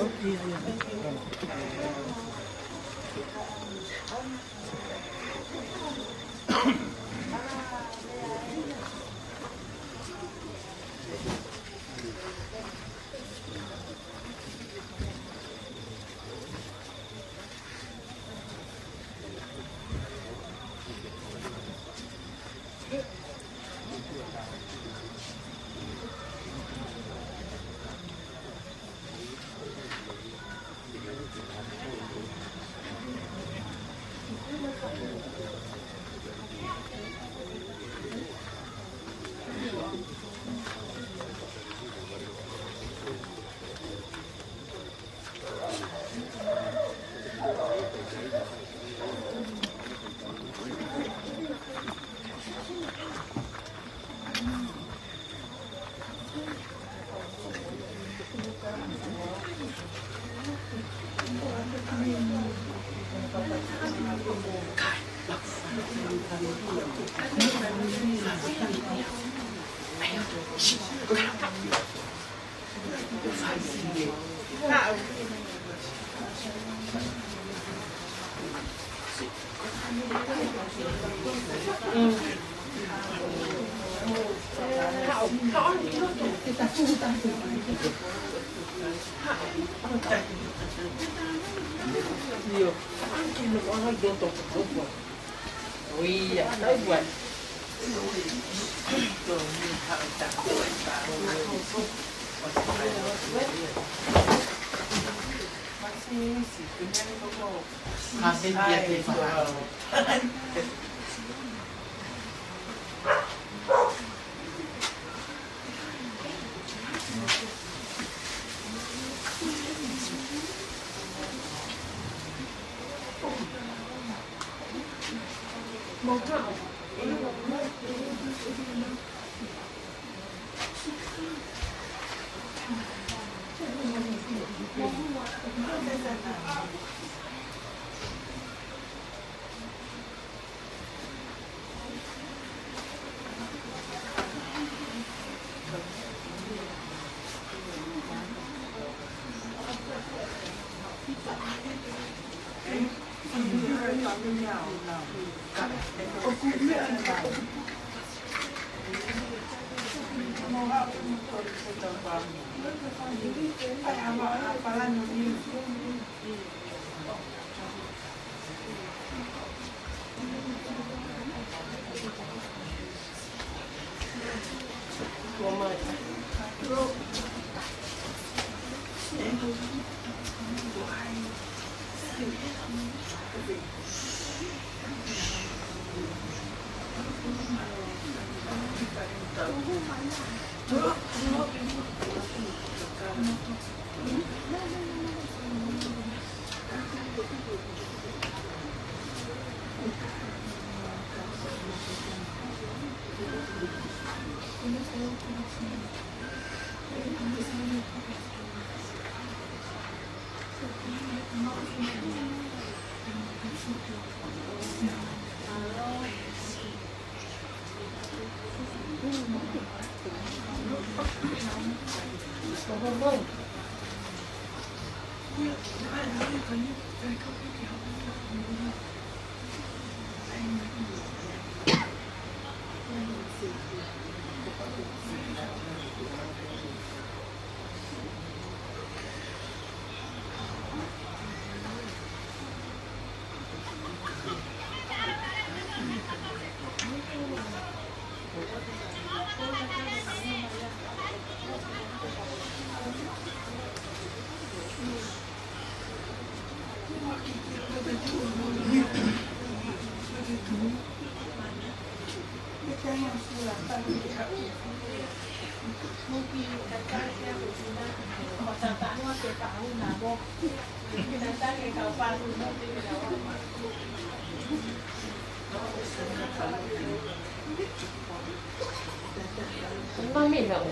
Mang miệng đâu?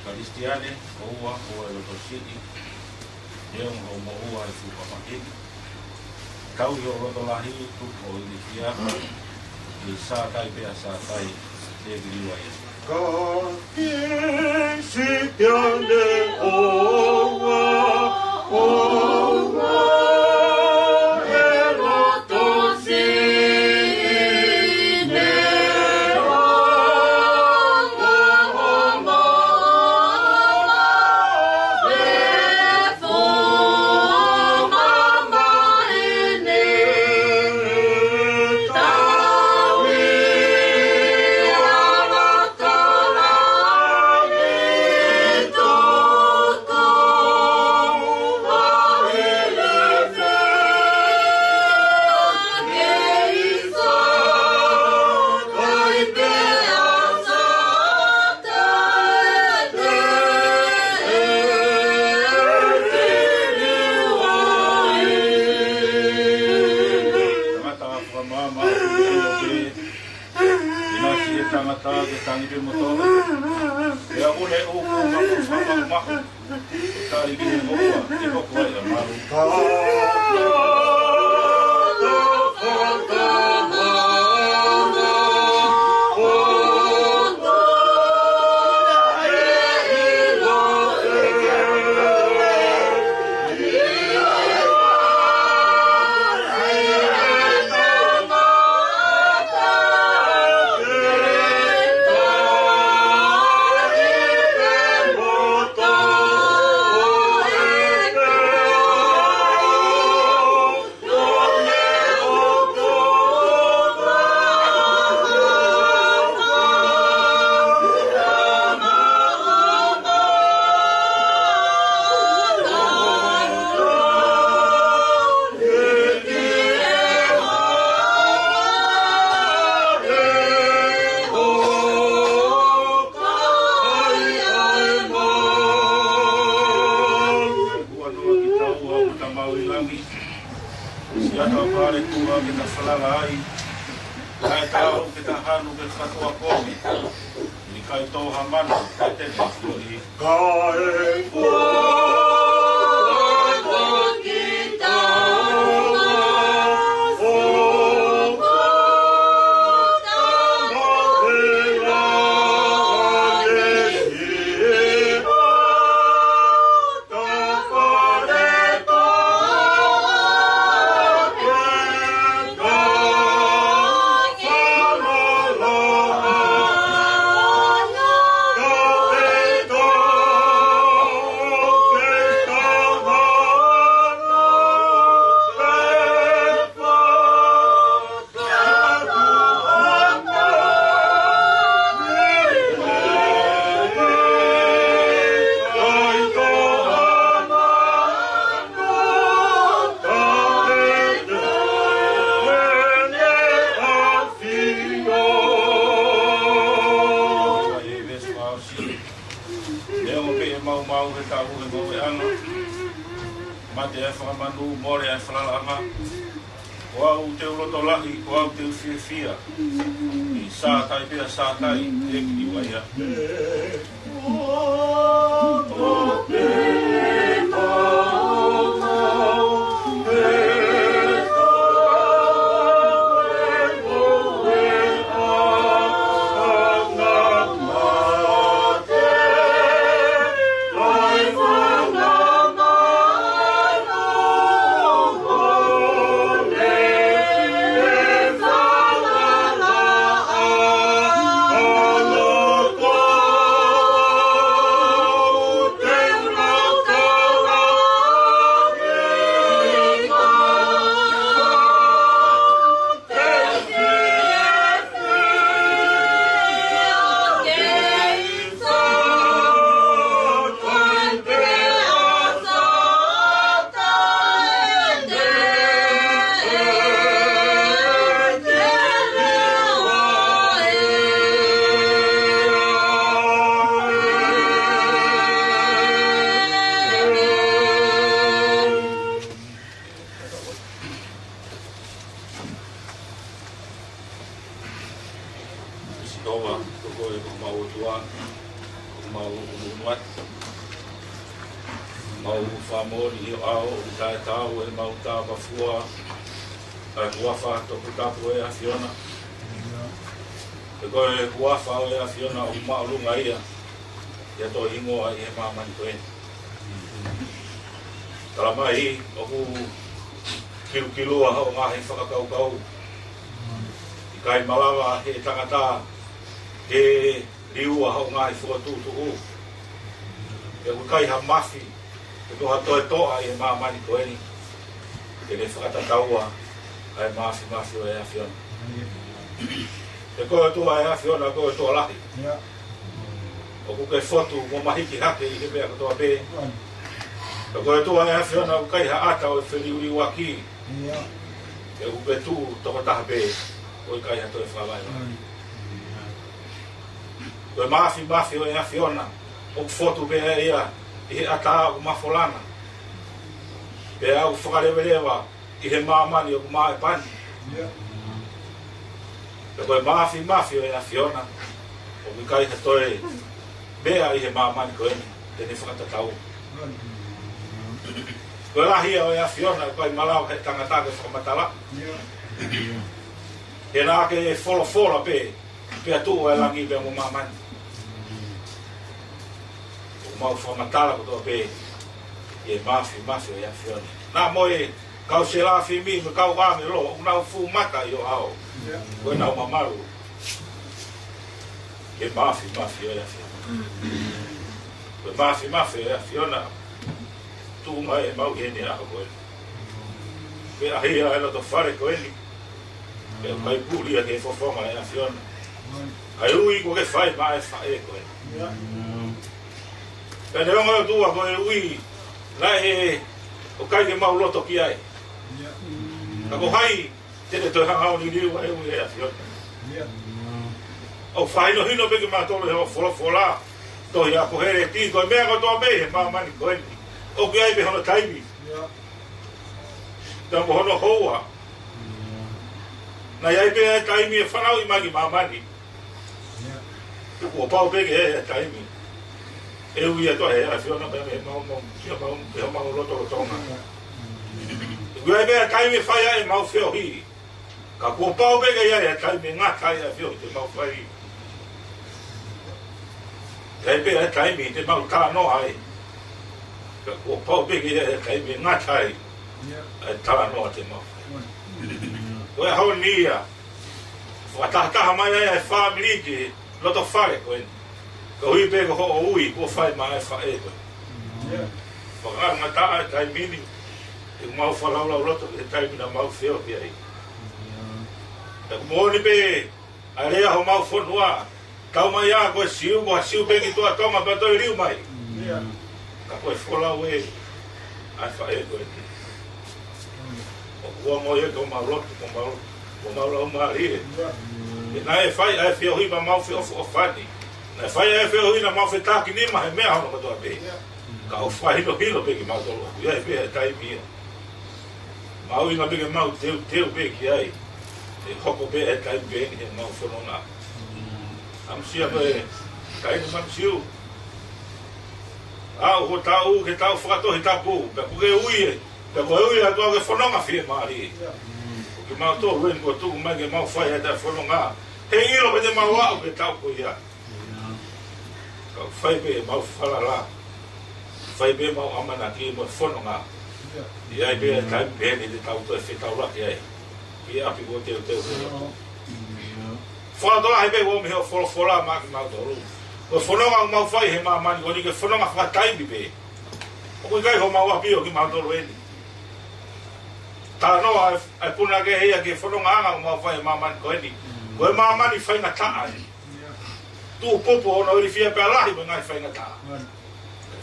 Kristiane oa o Failotu City e o mo oa e whukapakini kau i o rotolahi tu o i whia i sātai pia sātai e giriwa i Ka isi tiane oa e roto sine toa, toko e mau tua, mau umuat, mau whamoni i ao, i tae tau e mau tā mafua, ai kuafa toku tapu e a Fiona. E koe kuafa o e a Fiona o maulunga ia, ia to ingoa i he mamani koe. Tala mai, o ku kilua hao ngahi whakakaukau. I kai malawa he tangata, he liua hao ngahi whakatutu. E ku kai ha mafi, e ku ha toe toa i he mamani koe ni. E ne whakatataua, ai mafi o e a Fiona. E koe tua e a Fiona, koe tua lahi. O ku ke fotu mo mahiki hake i he mea katoa pe. E koe tua e a Fiona, u kai ha ata o e whiriuri waki. E ku ke tu toko taha pe, o i kai ha toe whawai. Koe mafi o e a Fiona, o ku fotu pe e ia, i he ata o mafolana. Pe au whakarewelewa, i he mamani o ku maa e pani. E koe mafi o e a Fiona, o ku kai ha toe bea i he mamani koe ni, tene whakatatau. Koe lahia o e a Fiona, koe malau he tangata ke whakamatala. He nā ke wholofola pe, pe atu o e langi pe mo mamani. O mau whakamatala ko toa pe, i e mafi o e a Fiona. Nā moe, kau se la fi mi, me kau ame lo, unau fu mata i o ao. Koe nau mamaru. E mafi o e a Fiona. Koe mafi o e a Fiona. Tu mai e mau hene a koe. Pe ahia e loto whare koe ni. Pe kai puria ke fofonga e a Fiona. Ai ui ko ke whai mai whae koe. Pe ne onga tua koe ui, lai he o kai ke mau loto ki ai. Ka ko hai, tene toi hangau ni riu ai ui e a Fiona. O whaino hino peke mātolo he o wholofola. Toi a ko here ti, koe mea ko toa mei he mamani koe ni. O ki ai pe hono taimi. Tā mo hono hoa. Nā iai pe ai taimi e whanau i magi mamani. Kua pau peke e taimi. E ui a toa he a Fiona pe me mau loto o Tonga. Kua ai pe ai taimi e whai ai mau whio hi. Ka kua pau peke iai a taimi ngā tai a whio te mau whai. Iai pe ai taimi te mau tā noa ai. Kua pau peke e taimi ngā tai e tala noa te mau. Koe hau nia, whakatahataha mai ai e whamiri ki loto whare koe. Ka hui peke ho o ui, kua whai mai e whae koe. Whakanga taa e taimini, e mau whalaulau loto e taimina mau whio ki ai. E kumoni pe, a rea ho mau whonua, tau mai a koe siu, koe siu peki tua Tonga pe toi riu mai. Ka koe wholau e, ai whae koe. O kua mo e ko mau loto, ko mau lau maari e. E nā e whai ai whio hui ma mau whio o whani. Nā e whai ai whio hui na mau whi tāki nima he mea hono katoa pe. Ka o whai hilo peki mau tolo. Ia e pe e taimi e. Mau inga peke mau teu peki ai. E hoko pe e taimi pe ni he mau whanonga. Amsia pe, taimi mamsiu. Au ho tau ke tau whakatohi tapu, pe kuke ui e, pe koe ui a toa ke whanonga whie maari. O ke mau tō ruen kua tuku mai ke mau whai a te whanonga. He ilo pe te mau au ke tau ko ia. Ka whai pe mau whalala, whai pe mau amana ki mo whanonga. I ai pe e taimi pe ni te tau to e whetau raki ai. Ki api ko teo. Whanatoa he pe wo me heo wholofola maki mau tōru. Ko whanonga mau whai he mamani, ko ni ke whanonga whakataimi pe. O kui kai ho mau api o ki mau tōru eni. Tā noa ai puna ke hea ke whanonga anga o mau whai he mamani ko eni. Ko e mamani whainga taa e. Tu popo o na uri whia pia lahi me ngai whainga taa.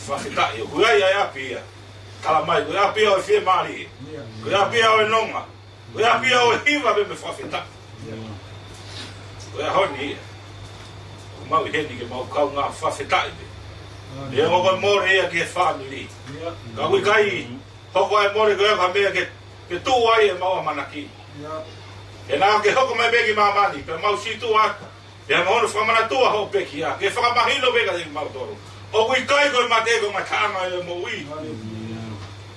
Whawhita e, kui ai api ia. Tala mai, kui api o e whia maari e. Kui api o e nonga. Kui api o e hiva me whawhita. Kui a honi ia. Mau heni ke mau kau ngā whawhetai pe. E ngoko e more ea ke whamiri. Ka kui kai, hoko e more ko ea mea ke tū ai e mau amanaki. E nā ke hoko mai begi mamani, pe mau si tū atu. Pea mahono whamanatua ho peki a. Ke whakamahino peka te mautoro. O kui kai koe mate ko matanga e mo ui.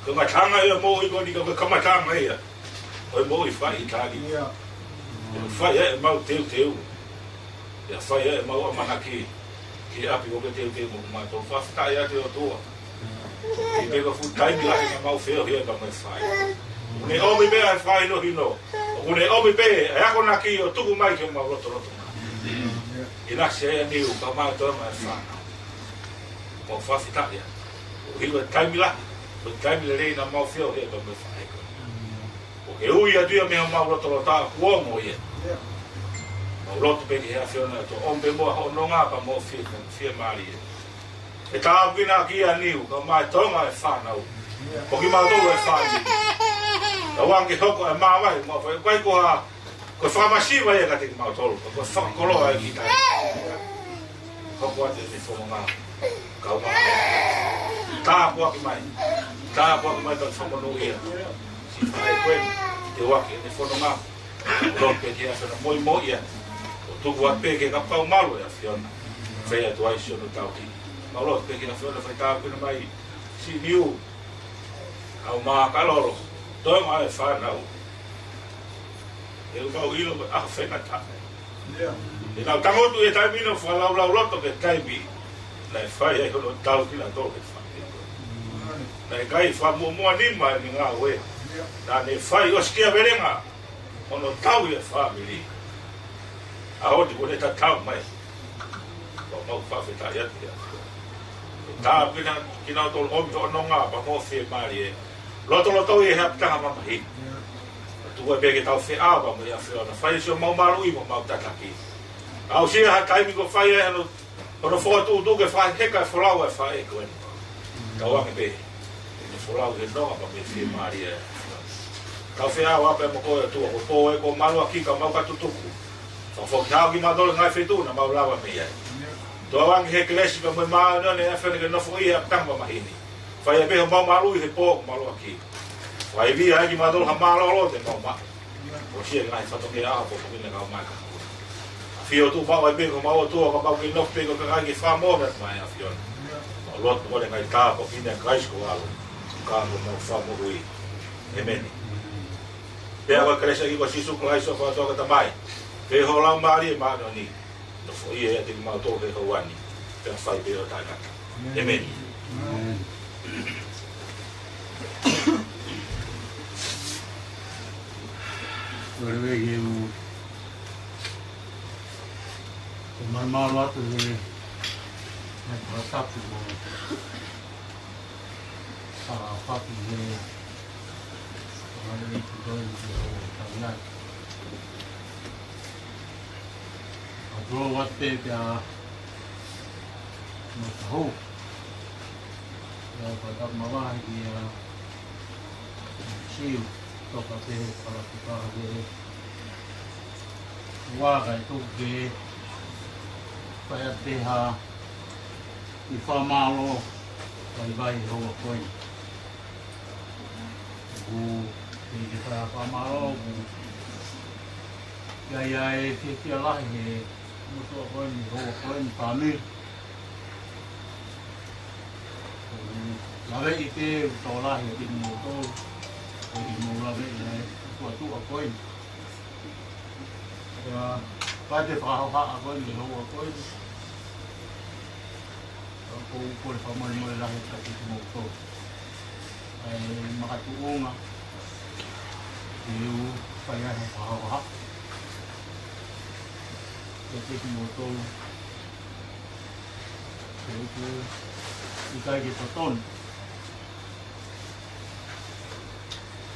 Ko matanga e mo ui ko ni ko kamatanga ia. O mo ui whai i tali. Whai e mau teu teu. Ia whai e mau amanaki. Ki api o ke teu teu mo mato. Whaftai ate o tua. Ki peka futai mi lahi ka mau wheo hia ka mai whai. Une omi bea e whai no hino. Une omi be e ako na ki o tuku mai ke mau roto roto. Ina se e niu ka mau toa mai whai. Mo whawhitaia. O hiwa taimi la. O taimi le rei na mau whio hea ka mai whai. O ke ui atua mea mau roto rota kuongo ia. Mau roto peki hea whiona to ombe moa ho nonga pa mo whia maari ia. E tā pina ki a niu ka mai tonga e whanau. O ki mau tolu e whani. Ka wangi hoko e maa wai. Mo whai koe koha. Koe whamasiwa ia ka te ki mau tolu. Koe whakakoloa e ki tai. Hoko ate te whonga. Kau maa. Tā pua ki mai. Tā pua ki mai ka whamanu ia. Si whai koe. Te waki e te whonga. Lon pe ki a whana moi moi ia. O tuku a peke ka pau malu e a whiona. Whea tu aisio no tau ki. Maulot pe ki na whiona whai tā pina mai. Si niu. Au maa kaloro. Toi mai e whanau. E ukau ilo me aha whena tāne. E nau tangotu e taimino whalau roto ke taimi. Na e whai e hono tau ki na tō ke whai. Na e kai whamumua nima ni ngā ue. Na ne whai oskia verenga. Ono tau e whamiri. A oti kone ta tau mai. Wa mau whawheta i ati a. Tā pina ki nau tō omi tō nonga pa mō whie maari e. Loto i hea pitanga mamahi. Tua peke tau whi awa mo ia whiona. Whai sio mau maru i mo mau tataki. Au sia ha taimi ko whai e hano. Ono whatu utuke whai heka e wholau e whai e koe. Tau ange pe. Ine wholau he nonga pa me whie maari e. Tau whi awa ape mo koe tua. Ko pō e ko maru a kika mau katutuku. Tau whoki hao ki madole ngai whetuna mau lawa me ia. Tua ange he klesi pa mo maa none e whene ke nofo i hea pitanga mamahini. Whai e peho mau marui he pōku maru aki. Whai via heki madolo ha marolo te mau maa. O sia ngai whatoke aho po kumine kau mai ka hura. A whio tu mau e peho mau tua ka mau ki nof peko ka kai ki whamona mai a whiona. O lotu kore ngai tā po kine kaisko alo. Kāko mau whamurui. E meni. Pea wa kresa ki ko sisu klaiso whatoka ta mai. Peho lau maari e maano ni. No fo i e te ki mau tō he hauani. Pea whai peho tākata. E meni. Ora vegi o marmalo atu de tapu o papi de ora vegi dois o taunai a grow up pe a no tahu ya pada mama dia siu toka te para tuka de waga tu ke pai te ha I whamalo vai ho koe u te whamalo u ia te kia lahi he mutua koe ni ho koe ni whamir lawe I te tō lahi o tini o tō I mō lawe I tua tua koe kai te whakahoha a koe ni hoa koe ko le whamari mo le lahi ka te mō tō ai makatu onga I u kai ahe whakahoha te mō tō te uku I kai ke toton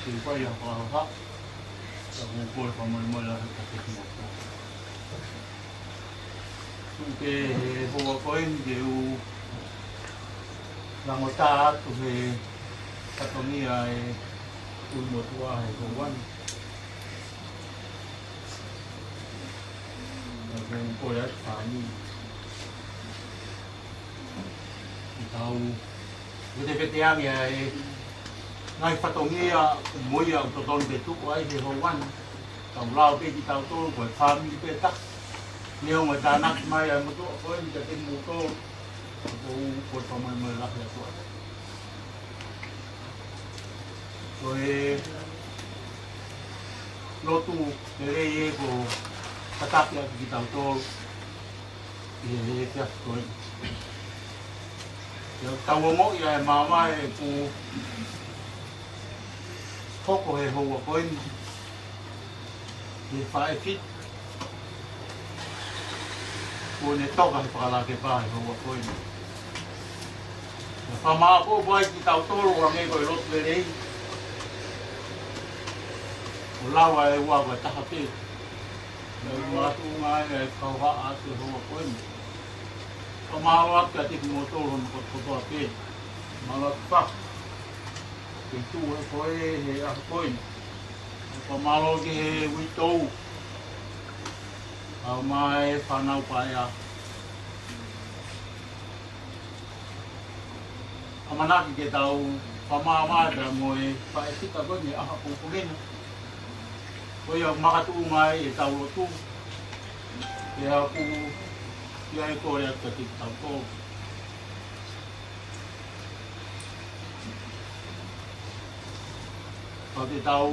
te pai a whakahoha ka ko le whamari mo le lahi ka te mō tō ke hoa koe ke u langota atu he katonia e uimotua he kouani. Ke koe atu whani. I tau te peteangi e ngai whatongia moia o totonu te tuku ai he kouani. Tau lao pe ki tau tolu koe whami pe tak. nhiều người ta nặng mai là một chỗ với cái tên mô tô của phòng mình là phải tuổi rồi lô tu cái đây của các tác là cái tàu tô thì cái rồi tàu mỗi ngày mà mai của khóc của hệ hồ của thì phải fit của này Tonga phải là cái bài hồ của mà cô boy cái tàu tô rồi nghe gọi lót về đây lao vào qua và ta học đi mà tu ngay câu hỏi từ hồ của mà lót cái tiếng mô tô rồi có học đi mà lót phát cái tu của hệ học mà lót cái huy tu mai phanau paya amanak ke tau pamama da moi pai kita ko ni aha pungin ko yo makatu ngai tau tu ya ku ya ko ya ka ti tau ko ko ti tau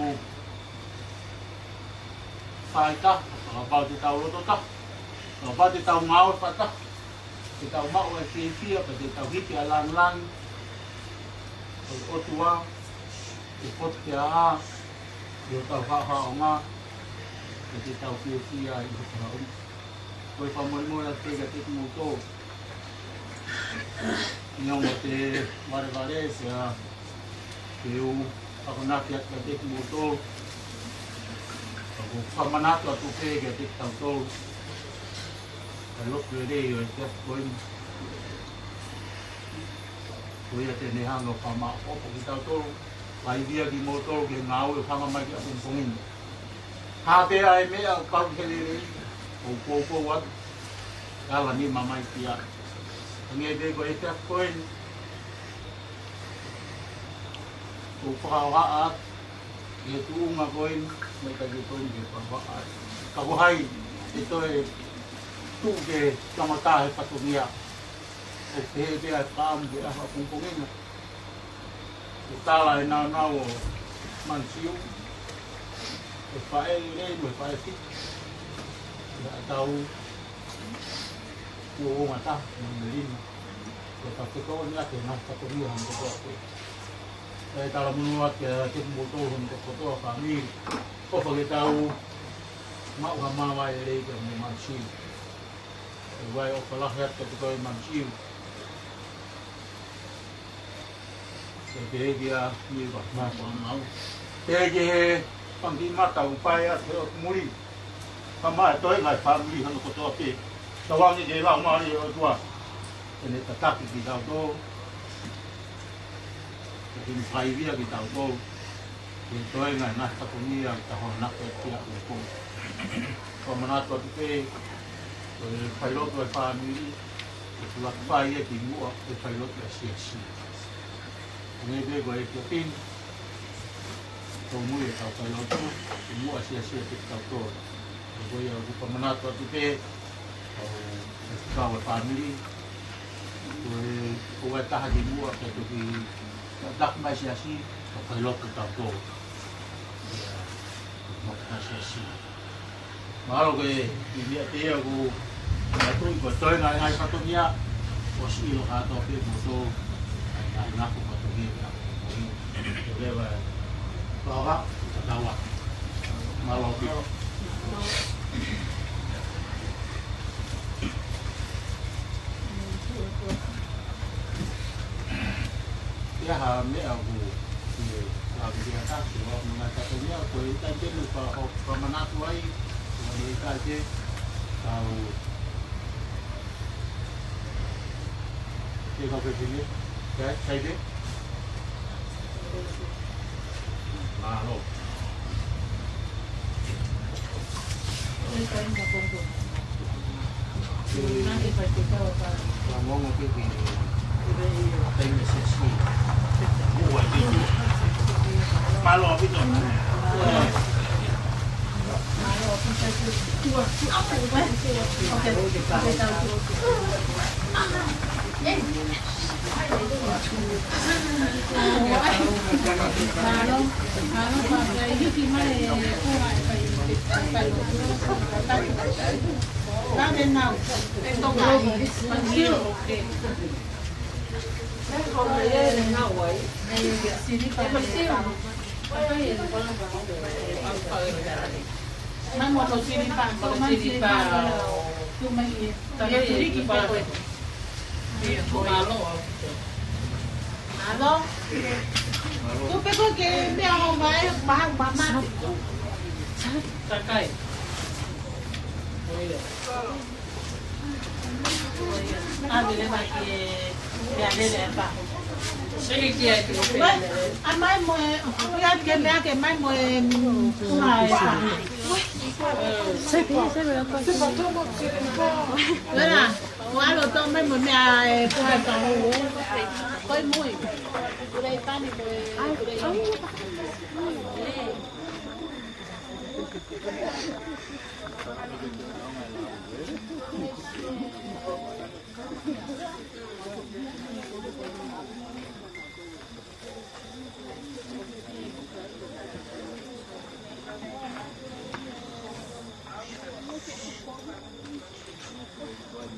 sai ta bao thì tàu lô tắc, bao thì tàu máu phát tắc, thì tàu máu ở phía thì tàu hít thì lan, ô tua, thì phốt kia, rồi tàu họ mà, thì tàu phía ấy rồi phòng mới là cái mô tô, nhưng mà thì vài sẽ kiểu các nát cái mô tô Pamanat la tu ke ke tik tau to lúc về đây rồi chắc tôi te ne hang no pama o po tau to lai dia ki motor ke ngau e hanga mai ki apun pungin ha te ai me a ka ke le o po wat ala ni mamai kia nge de go e ta koin o pa wa a ye tu nga koin may tagito ni kabuhay ito ay tuge kamatahe patunia at hebe at kaambi akong pungin utala ay nanaw Manusiu Tavake Tupola uong ata mandarin ko niya na patunia ang ko ay tala munuat ke motor untuk foto kami ko pag tahu mau mama ile ke Manusiu wai o pala het ke ko Manusiu jadi dia ni ba ma ko mau te pang di mata upai at muri kama toi ngai family han ko to pe tawang ni de la ma ni o tua ene tatak di dau to in pai via ki tau ko in toi ngai na ta ko ni ang ta ho na ke tia ko ko mana to pe Failotu family itu lak pai e ki mu o Failotu si ne be go e tin to mu e ta Failotu mu si ki tau ko go ya ko mana to pe ka family ko ta ha di mu ke to ki dak mai si Failotu tau ko malo ke dia dia aku itu betul ngai ngai satu dia posisi lo atau ke moto ngai ngaku satu dia jadi bawa dawa malo ke dia hamil aku aku dia tak sebab mengatakannya aku itu lupa pemenat lagi wanita aja tahu dia kau kesini saya deh malu ngomong mungkin ini sesi buat itu malu apa itu